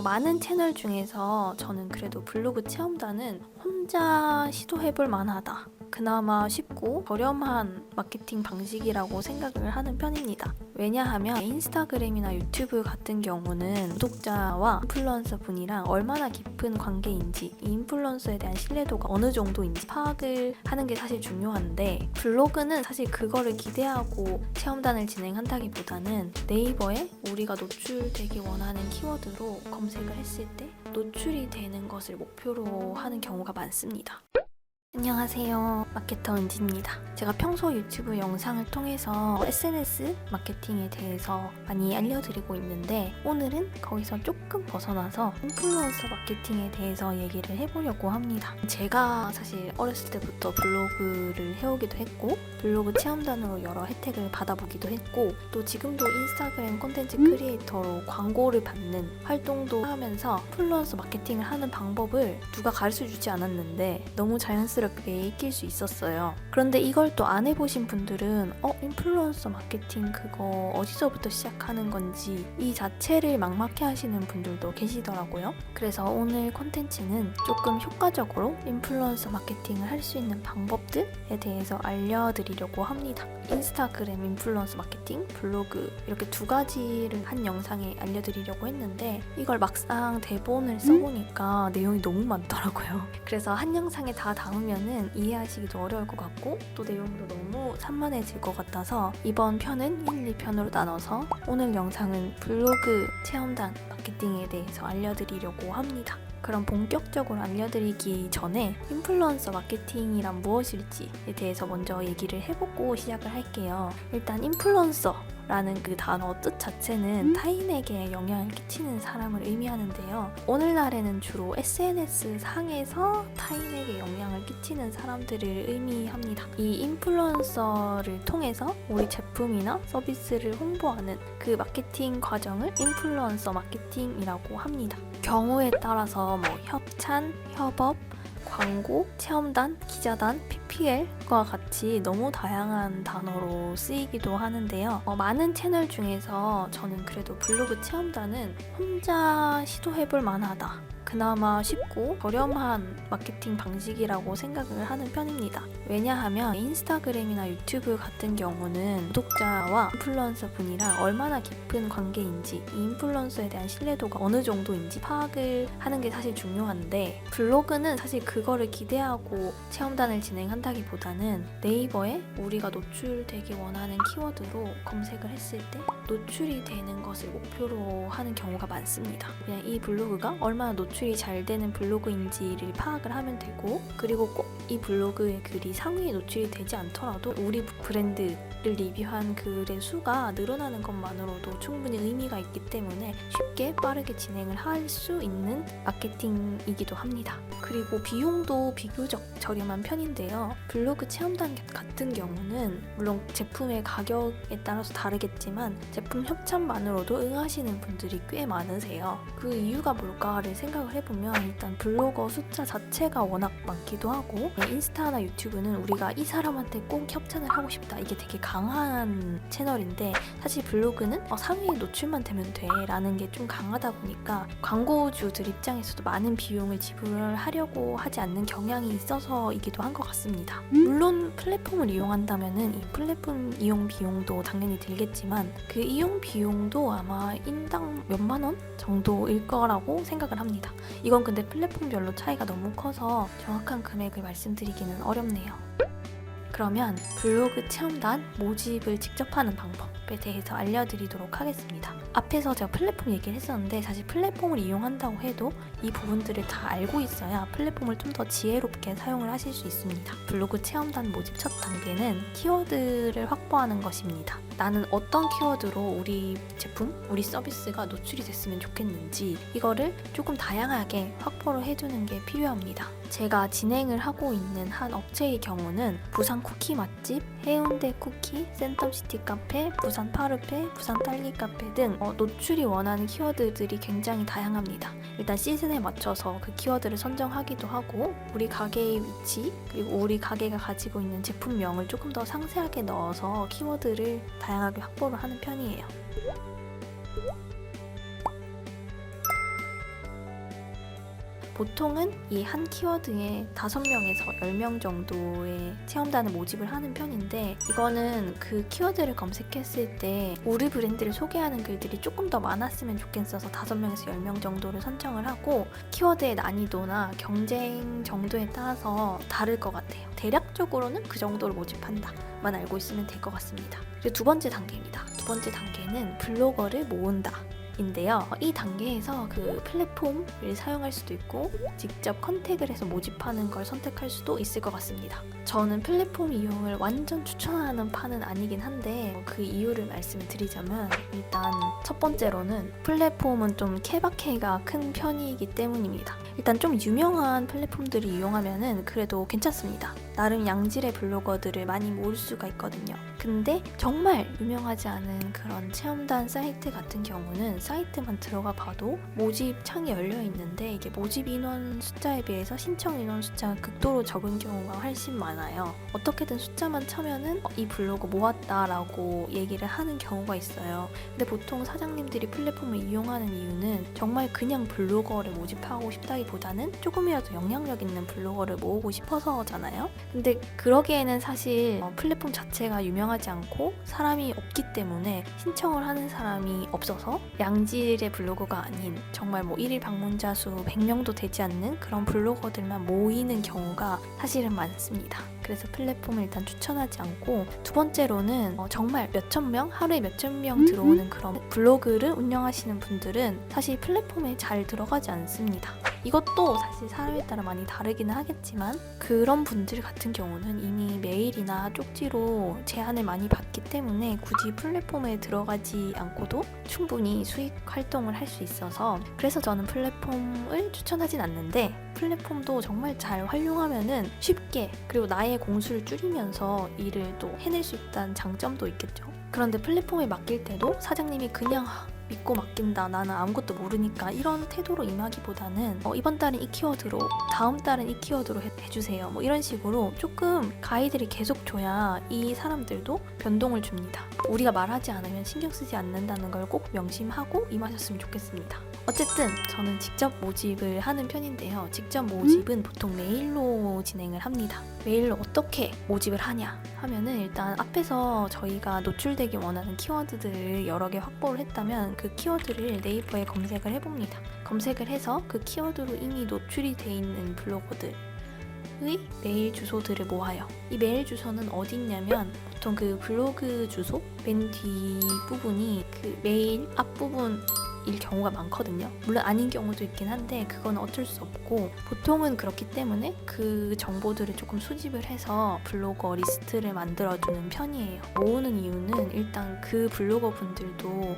많은 채널 중에서 저는 그래도 블로그 체험단은 혼자 시도해볼 만하다. 그나마 쉽고 저렴한 마케팅 방식이라고 생각을 하는 편입니다. 왜냐하면 인스타그램이나 유튜브 같은 경우는 구독자와 인플루언서 분이랑 얼마나 깊은 관계인지, 이 인플루언서에 대한 신뢰도가 어느 정도인지 파악을 하는 게 사실 중요한데, 블로그는 사실 그거를 기대하고 체험단을 진행한다기보다는 네이버에 우리가 노출되기 원하는 키워드로 검색을 했을 때 노출이 되는 것을 목표로 하는 경우가 많습니다. 안녕하세요, 마케터 은지입니다. 제가 평소 유튜브 영상을 통해서 SNS 마케팅에 대해서 많이 알려드리고 있는데, 오늘은 거기서 조금 벗어나서 인플루언서 마케팅에 대해서 얘기를 해보려고 합니다. 제가 사실 어렸을 때부터 블로그를 해오기도 했고, 블로그 체험단으로 여러 혜택을 받아보기도 했고, 또 지금도 인스타그램 콘텐츠 크리에이터로 광고를 받는 활동도 하면서 인플루언서 마케팅을 하는 방법을 누가 가르쳐주지 않았는데 너무 자연스럽게 익힐 수 있었어요. 그런데 이걸 또 안 해보신 분들은 인플루언서 마케팅 그거 어디서부터 시작하는 건지 이 자체를 막막해 하시는 분들도 계시더라고요. 그래서 오늘 콘텐츠는 조금 효과적으로 인플루언서 마케팅을 할 수 있는 방법들에 대해서 알려드리려고 합니다. 인스타그램 인플루언서 마케팅, 블로그 이렇게 두 가지를 한 영상에 알려드리려고 했는데, 이걸 막상 대본을 써보니까 내용이 너무 많더라고요. 그래서 한 영상에 다 담으면은 이해하시기도 어려울 것 같고, 또 내용도 너무 산만해질 것 같아서 이번 편은 1, 2편으로 나눠서 오늘 영상은 블로그 체험단 마케팅에 대해서 알려드리려고 합니다. 그럼 본격적으로 알려드리기 전에 인플루언서 마케팅이란 무엇일지에 대해서 먼저 얘기를 해보고 시작을 할게요. 일단 인플루언서라는 그 단어 뜻 자체는 타인에게 영향을 끼치는 사람을 의미하는데요. 오늘날에는 주로 SNS 상에서 타인에게 영향을 끼치는 사람들을 의미합니다. 이 인플루언서를 통해서 우리 제품이나 서비스를 홍보하는 그 마케팅 과정을 인플루언서 마케팅이라고 합니다. 경우에 따라서 협찬, 협업, 광고, 체험단, 기자단, PPL과 같이 너무 다양한 단어로 쓰이기도 하는데요. 많은 채널 중에서 저는 그래도 블로그 체험단은 혼자 시도해볼 만하다. 그나마 쉽고 저렴한 마케팅 방식이라고 생각을 하는 편입니다. 왜냐하면 인스타그램이나 유튜브 같은 경우는 구독자와 인플루언서 분이랑 얼마나 깊은 관계인지, 이 인플루언서에 대한 신뢰도가 어느 정도인지 파악을 하는 게 사실 중요한데, 블로그는 사실 그거를 기대하고 체험단을 진행한다기보다는 네이버에 우리가 노출되기 원하는 키워드로 검색을 했을 때 노출이 되는 것을 목표로 하는 경우가 많습니다. 그냥 이 블로그가 얼마나 노출이 잘 되는 블로그인지를 파악을 하면 되고, 그리고 꼭 이 블로그의 글이 상위에 노출이 되지 않더라도 우리 브랜드를 리뷰한 글의 수가 늘어나는 것만으로도 충분히 의미가 있기 때문에 쉽게 빠르게 진행을 할 수 있는 마케팅이기도 합니다. 그리고 비용도 비교적 저렴한 편인데요. 블로그 체험단 같은 경우는 물론 제품의 가격에 따라서 다르겠지만 제품 협찬만으로도 응하시는 분들이 꽤 많으세요. 그 이유가 뭘까를 생각을 해보면, 일단 블로거 숫자 자체가 워낙 많기도 하고, 인스타나 유튜브는 우리가 이 사람한테 꼭 협찬을 하고 싶다, 이게 되게 강한 채널인데, 사실 블로그는 상위에 노출만 되면 돼 라는 게 좀 강하다 보니까 광고주들 입장에서도 많은 비용을 지불을 하려고 하지 않는 경향이 있어서이기도 한 것 같습니다. 물론 플랫폼을 이용한다면은 이 플랫폼 이용 비용도 당연히 들겠지만, 그 이용 비용도 아마 인당 몇만 원 정도일 거라고 생각을 합니다. 이건 근데 플랫폼별로 차이가 너무 커서 정확한 금액을 말씀드리기는 어렵네요. 그러면 블로그 체험단 모집을 직접 하는 방법에 대해서 알려드리도록 하겠습니다. 앞에서 제가 플랫폼 얘기를 했었는데, 사실 플랫폼을 이용한다고 해도 이 부분들을 다 알고 있어야 플랫폼을 좀 더 지혜롭게 사용을 하실 수 있습니다. 블로그 체험단 모집 첫 단계는 키워드를 확보하는 것입니다. 나는 어떤 키워드로 우리 제품, 우리 서비스가 노출이 됐으면 좋겠는지, 이거를 조금 다양하게 확보를 해두는 게 필요합니다. 제가 진행을 하고 있는 한 업체의 경우는 부산 쿠키 맛집, 해운대 쿠키, 센텀시티 카페, 부산 파르페, 부산 딸기 카페 등 노출이 원하는 키워드들이 굉장히 다양합니다. 일단 시즌에 맞춰서 그 키워드를 선정하기도 하고, 우리 가게의 위치, 그리고 우리 가게가 가지고 있는 제품명을 조금 더 상세하게 넣어서 키워드를 다양하게 확보를 하는 편이에요. 보통은 이 한 키워드에 5명에서 10명 정도의 체험단을 모집을 하는 편인데 이거는 그 키워드를 검색했을 때 우리 브랜드를 소개하는 글들이 조금 더 많았으면 좋겠어서 5명에서 10명 정도를 선정을 하고 키워드의 난이도나 경쟁 정도에 따라서 다를 것 같아요. 대략적으로는 그 정도를 모집한다만 알고 있으면 될 것 같습니다. 그리고 두 번째 단계입니다. 두 번째 단계는 블로거를 모은다. 인데요. 이 단계에서 그 플랫폼을 사용할 수도 있고 직접 컨택을 해서 모집하는 걸 선택할 수도 있을 것 같습니다. 저는 플랫폼 이용을 완전 추천하는 판은 아니긴 한데 그 이유를 말씀을 드리자면 일단 첫 번째로는 플랫폼은 좀 케바케가 큰 편이기 때문입니다. 일단 좀 유명한 플랫폼들을 이용하면은 그래도 괜찮습니다. 나름 양질의 블로거들을 많이 모을 수가 있거든요. 근데 정말 유명하지 않은 그런 체험단 사이트 같은 경우는 사이트만 들어가 봐도 모집 창이 열려 있는데 이게 모집 인원 숫자에 비해서 신청 인원 숫자가 극도로 적은 경우가 훨씬 많아요. 어떻게든 숫자만 차면은 이 블로그 모았다라고 얘기를 하는 경우가 있어요. 근데 보통 사장님들이 플랫폼을 이용하는 이유는 정말 그냥 블로거를 모집하고 싶다기보다는 조금이라도 영향력 있는 블로거를 모으고 싶어서잖아요. 근데 그러기에는 사실 플랫폼 자체가 유명하지 않고 사람이 없기 때문에 신청을 하는 사람이 없어서 양질의 블로거가 아닌 정말 뭐 1일 방문자 수 100명도 되지 않는 그런 블로거들만 모이는 경우가 사실은 많습니다. 그래서 플랫폼을 일단 추천하지 않고 두 번째로는 정말 몇천 명, 하루에 몇천 명 들어오는 그런 블로그를 운영하시는 분들은 사실 플랫폼에 잘 들어가지 않습니다. 이것도 사실 사람에 따라 많이 다르기는 하겠지만 그런 분들 같은 경우는 이미 메일이나 쪽지로 제안을 많이 받기 때문에 굳이 플랫폼에 들어가지 않고도 충분히 수익 활동을 할 수 있어서 그래서 저는 플랫폼을 추천하진 않는데 플랫폼도 정말 잘 활용하면은 쉽게 그리고 나의 공수를 줄이면서 일을 또 해낼 수 있다는 장점도 있겠죠. 그런데 플랫폼에 맡길 때도 사장님이 그냥 믿고 맡긴다. 나는 아무것도 모르니까 이런 태도로 임하기보다는 이번 달은 이 키워드로 다음 달은 이 키워드로 해주세요. 뭐 이런 식으로 조금 가이드를 계속 줘야 이 사람들도 변동을 줍니다. 우리가 말하지 않으면 신경 쓰지 않는다는 걸 꼭 명심하고 임하셨으면 좋겠습니다. 어쨌든 저는 직접 모집을 하는 편인데요. 직접 모집은 보통 메일로 진행을 합니다. 메일로 어떻게 모집을 하냐 하면은 일단 앞에서 저희가 노출되기 원하는 키워드들을 여러 개 확보를 했다면 그 키워드를 네이버에 검색을 해봅니다. 검색을 해서 그 키워드로 이미 노출이 돼 있는 블로거들의 메일 주소들을 모아요. 이 메일 주소는 어디 있냐면 보통 그 블로그 주소 맨 뒷부분이 그 메일 앞부분 일 경우가 많거든요. 물론 아닌 경우도 있긴 한데 그건 어쩔 수 없고 보통은 그렇기 때문에 그 정보들을 조금 수집을 해서 블로거 리스트를 만들어주는 편이에요. 모으는 이유는 일단 그 블로거 분들도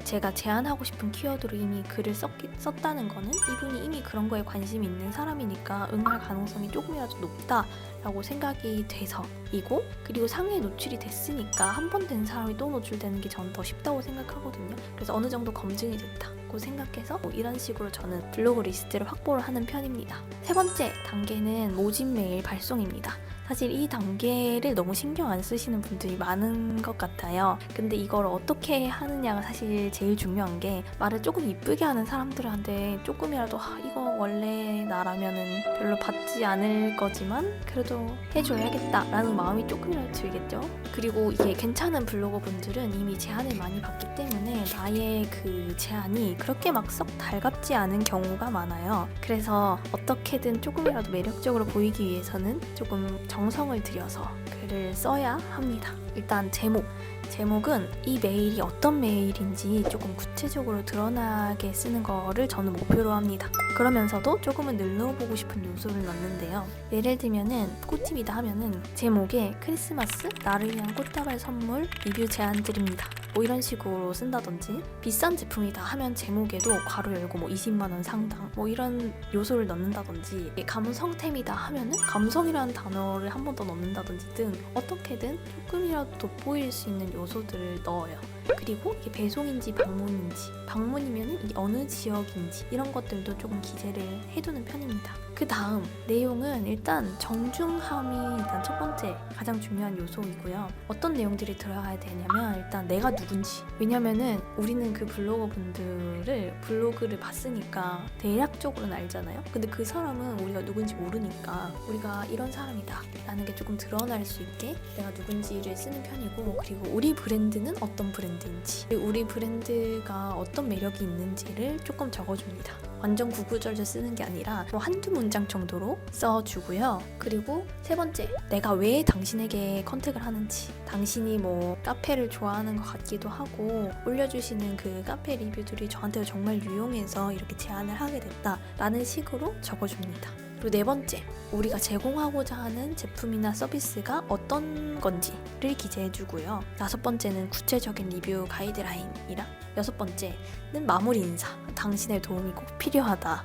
제가 제안하고 싶은 키워드로 이미 글을 썼다는 거는 이분이 이미 그런 거에 관심이 있는 사람이니까 응할 가능성이 조금이라도 높다라고 생각이 돼서이고 그리고 상위에 노출이 됐으니까 한 번 된 사람이 또 노출되는 게 저는 더 쉽다고 생각하거든요. 그래서 어느 정도 검증이 됐다고 생각해서 이런 식으로 저는 블로그 리스트를 확보를 하는 편입니다. 세 번째 단계는 모집 메일 발송입니다. 사실 이 단계를 너무 신경 안 쓰시는 분들이 많은 것 같아요. 근데 이걸 어떻게 하느냐가 사실 제일 중요한 게 말을 조금 이쁘게 하는 사람들한테 조금이라도 이거 원래 나라면은 별로 받지 않을 거지만 그래도 해줘야겠다라는 마음이 조금이라도 들겠죠. 그리고 이게 괜찮은 블로거 분들은 이미 제안을 많이 받기 때문에 나의 그 제안이 그렇게 막 썩 달갑지 않은 경우가 많아요. 그래서 어떻게든 조금이라도 매력적으로 보이기 위해서는 조금 정성을 들여서 글을 써야 합니다. 일단 제목은 이 메일이 어떤 메일인지 조금 구체적으로 드러나게 쓰는 거를 저는 목표로 합니다. 그러면서도 조금은 늘려보고 싶은 요소를 넣는데요. 예를 들면은 꽃팁이다 하면은 제목에 크리스마스 나를 위한 꽃다발 선물 리뷰 제안 드립니다. 뭐 이런 식으로 쓴다든지 비싼 제품이다 하면 제목에도 괄호 열고 뭐 20만 원 상당 뭐 이런 요소를 넣는다든지 감성템이다 하면은 감성이라는 단어를 한 번 더 넣는다든지 등 어떻게든 조금이라도 돋보일 수 있는 요소들을 넣어요. 그리고 이게 배송인지 방문인지, 방문이면 이게 어느 지역인지 이런 것들도 조금 기재를 해두는 편입니다. 그 다음 내용은 일단 정중함이 일단 첫 번째 가장 중요한 요소이고요. 어떤 내용들이 들어가야 되냐면 일단 내가 누군지. 왜냐면은 우리는 그 블로거 분들을 블로그를 봤으니까 대략적으로는 알잖아요. 근데 그 사람은 우리가 누군지 모르니까 우리가 이런 사람이다 라는 게 조금 드러날 수 있게 내가 누군지를 쓰는 편이고, 그리고 우리 브랜드는 어떤 브랜드인지, 그리고 우리 브랜드가 어떤 매력이 있는지를 조금 적어줍니다. 완전 구구절절 쓰는 게 아니라 뭐 한두 문장 정도로 써주고요. 그리고 세 번째, 내가 왜 당신에게 컨택을 하는지, 당신이 뭐 카페를 좋아하는 것 같기도 하고 올려주시는 그 카페 리뷰들이 저한테 정말 유용해서 이렇게 제안을 하게 됐다 라는 식으로 적어줍니다. 그리고 네 번째, 우리가 제공하고자 하는 제품이나 서비스가 어떤 건지를 기재해주고요. 다섯 번째는 구체적인 리뷰 가이드라인이랑, 여섯 번째는 마무리 인사, 당신의 도움이 꼭 필요하다,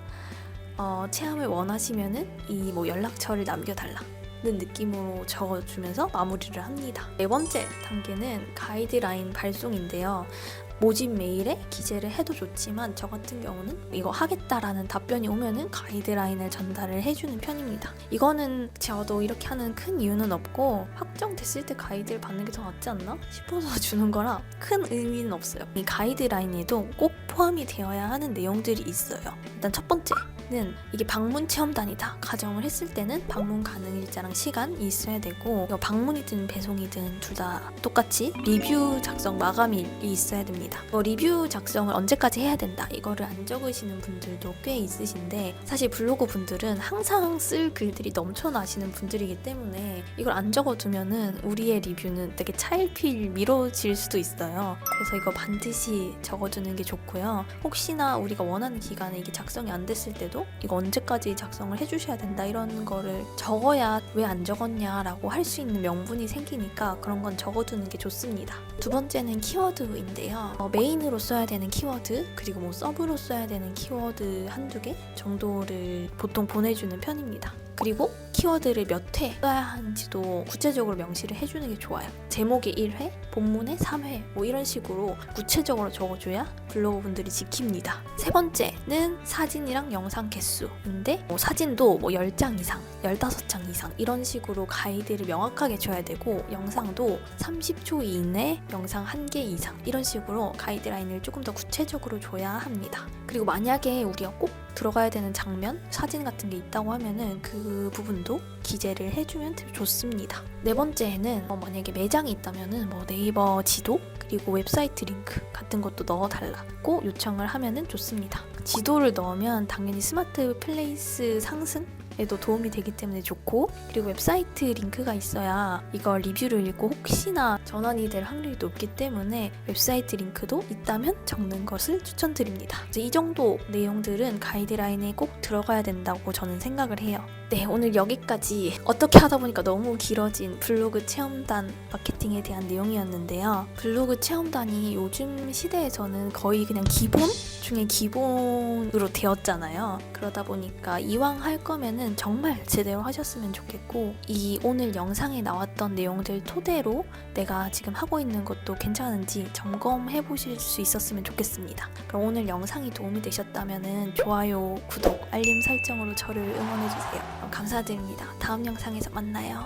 체험을 원하시면은 이 뭐 연락처를 남겨달라 는 느낌으로 적어주면서 마무리를 합니다. 네 번째 단계는 가이드라인 발송인데요. 모집 메일에 기재를 해도 좋지만 저 같은 경우는 이거 하겠다라는 답변이 오면은 가이드라인을 전달을 해주는 편입니다. 이거는 저도 이렇게 하는 큰 이유는 없고 확정됐을 때 가이드를 받는 게 더 낫지 않나 싶어서 주는 거라 큰 의미는 없어요. 이 가이드라인에도 꼭 포함이 되어야 하는 내용들이 있어요. 일단 첫 번째는 이게 방문 체험단이다 가정을 했을 때는 방문 가능 일자랑 시간이 있어야 되고, 이거 방문이든 배송이든 둘 다 똑같이 리뷰 작성 마감일이 있어야 됩니다. 리뷰 작성을 언제까지 해야 된다 이거를 안 적으시는 분들도 꽤 있으신데, 사실 블로그 분들은 항상 쓸 글들이 넘쳐나시는 분들이기 때문에 이걸 안 적어두면은 우리의 리뷰는 되게 차일피일 미뤄질 수도 있어요. 그래서 이거 반드시 적어두는 게 좋고요. 혹시나 우리가 원하는 기간에 이게 작성이 안 됐을 때도 이거 언제까지 작성을 해주셔야 된다 이런 거를 적어야 왜 안 적었냐라고 할 수 있는 명분이 생기니까 그런 건 적어두는 게 좋습니다. 두 번째는 키워드인데요. 메인으로 써야 되는 키워드, 그리고 뭐 서브로 써야 되는 키워드 한두 개 정도를 보통 보내주는 편입니다. 그리고 키워드를 몇 회 써야 하는지도 구체적으로 명시를 해주는 게 좋아요. 제목에 1회, 본문에 3회 뭐 이런 식으로 구체적으로 적어줘야 블로거 분들이 지킵니다. 세 번째는 사진이랑 영상 개수인데 사진도 뭐 10장 이상, 15장 이상 이런 식으로 가이드를 명확하게 줘야 되고, 영상도 30초 이내 영상 1개 이상 이런 식으로 가이드라인을 조금 더 구체적으로 줘야 합니다. 그리고 만약에 우리가 꼭 들어가야 되는 장면, 사진 같은 게 있다고 하면은 그 부분도 기재를 해주면 좋습니다. 네 번째는 만약에 매장이 있다면은 뭐 네이버 지도 그리고 웹사이트 링크 같은 것도 넣어달라고 요청을 하면은 좋습니다. 지도를 넣으면 당연히 스마트 플레이스 상승 에도 도움이 되기 때문에 좋고, 그리고 웹사이트 링크가 있어야 이걸 리뷰를 읽고 혹시나 전환이 될 확률이 높기 때문에 웹사이트 링크도 있다면 적는 것을 추천드립니다. 이 정도 내용들은 가이드라인에 꼭 들어가야 된다고 저는 생각을 해요. 네, 오늘 여기까지 어떻게 하다 보니까 너무 길어진 블로그 체험단 마케팅에 대한 내용이었는데요. 블로그 체험단이 요즘 시대에서는 거의 그냥 기본 중에 기본으로 되었잖아요. 그러다 보니까 이왕 할 거면은 정말 제대로 하셨으면 좋겠고, 이 오늘 영상에 나왔던 내용들 토대로 내가 지금 하고 있는 것도 괜찮은지 점검해 보실 수 있었으면 좋겠습니다. 그럼 오늘 영상이 도움이 되셨다면은 좋아요, 구독, 알림 설정으로 저를 응원해 주세요. 감사드립니다. 다음 영상에서 만나요.